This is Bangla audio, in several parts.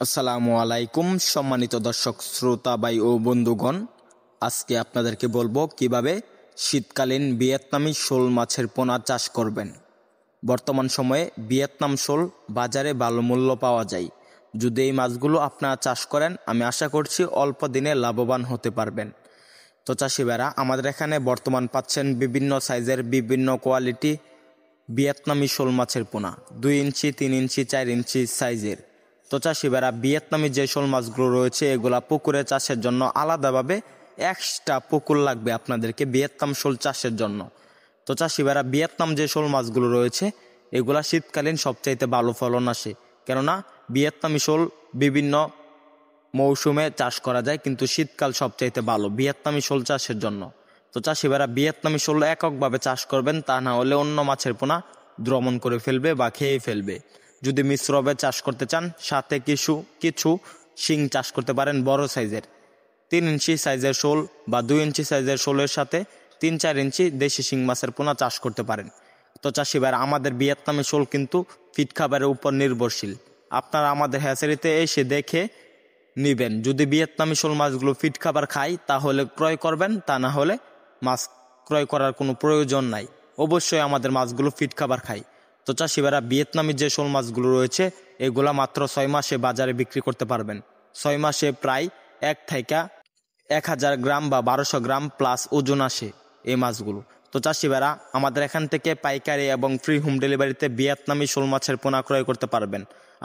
আসসালামু আলাইকুম সম্মানিত দর্শক শ্রোতা ভাই ও বন্ধুগণ, আজকে আপনাদেরকে বলবো কিভাবে শীতকালীন ভিয়েতনামি শোল মাছের পোনা চাষ করবেন। বর্তমান সময়ে ভিয়েতনাম শোল বাজারে ভালো মূল্য পাওয়া যায়। যদি এই মাছগুলো আপনারা চাষ করেন, আমি আশা করছি অল্প দিনে লাভবান হতে পারবেন। তো চাষি ভাইরা, আমাদের এখানে বর্তমান পাচ্ছেন বিভিন্ন সাইজের বিভিন্ন কোয়ালিটি ভিয়েতনামি শোল মাছের পোনা, 2 ইঞ্চি 3 ইঞ্চি 4 ইঞ্চি সাইজের। তো চাষি ভাইরা, ভিয়েতনামি যে শোল মাছগুলো রয়েছে এগুলা পুকুরে চাষের জন্য আলাদাভাবে এক্সট্রা পুকুর লাগবে আপনাদেরকে ভিয়েতনাম শোল চাষের জন্য। তো চাষি ভাইরা, ভিয়েতনাম যে শোল মাছগুলো রয়েছে এগুলা শীতকালীন সবচাইতে ভালো ফলন আসে, কেননা ভিয়েতনামি শোল বিভিন্ন মৌসুমে চাষ করা যায়, কিন্তু শীতকাল সবচাইতে ভালো ভিয়েতনামি শোল চাষের জন্য। তো চাষি ভাইরা, ভিয়েতনামি শোল এককভাবে চাষ করবেন, তা না হলে অন্য মাছের পোনা দ্রমণ করে ফেলবে বা খেয়ে ফেলবে। যদি মিশ্রভাবে চাষ করতে চান, সাথে কিছু শিং চাষ করতে পারেন বড় সাইজের, 3 ইঞ্চি সাইজের শোল বা 2 ইঞ্চি সাইজের শোলের সাথে 3-4 ইঞ্চি দেশি শিং মাছের পোনা চাষ করতে পারেন। তো চাষি ভাইরা, আমাদের ভিয়েতনামি শোল কিন্তু ফিট খাবারের উপর নির্ভরশীল। আপনারা আমাদের হ্যাচারিতে এসে দেখে নিবেন। যদি ভিয়েতনামি শোল মাছগুলো ফিট খাবার খায় তাহলে ক্রয় করবেন, তা না হলে মাছ ক্রয় করার কোনো প্রয়োজন নাই। অবশ্যই আমাদের মাছগুলো ফিট খাবার খায়। তো চাষি ভাইরা, ভিয়েতনামি যে শোল মাছগুলো রয়েছে এগুলা মাত্র 6 মাসে বাজারে বিক্রি করতে পারবেন। 6 মাসে প্রায় 1 থেকে 1000 গ্রাম বা 1200 গ্রাম প্লাস ওজন আসে এই মাছগুলো। তো চাষি ভাইরা, আমাদের এখান থেকে পাইকারি এবং ফ্রি হোম ডেলিভারিতে ভিয়েতনামি শোল মাছের পোনা ক্রয় করতে পারবেন।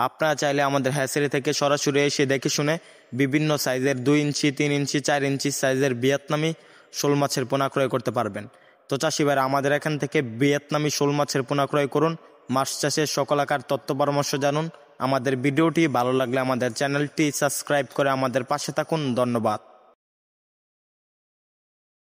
আপনারা চাইলে আমাদের হ্যাচারি থেকে সরাসরি এসে দেখে শুনে বিভিন্ন সাইজের 2 ইঞ্চি 3 ইঞ্চি 4 ইঞ্চি সাইজের ভিয়েতনামি শোল মাছের পোনা ক্রয় করতে পারবেন। তো চাষি ভাইরা, আমাদের এখান থেকে ভিয়েতনামি শোল মাছের পোনা ক্রয় করুন, মাছ চাষের সকল আকার তথ্য পরামর্শ জানুন। আমাদের ভিডিওটি ভালো লাগলে আমাদের চ্যানেলটি সাবস্ক্রাইব করে আমাদের পাশে থাকুন। ধন্যবাদ।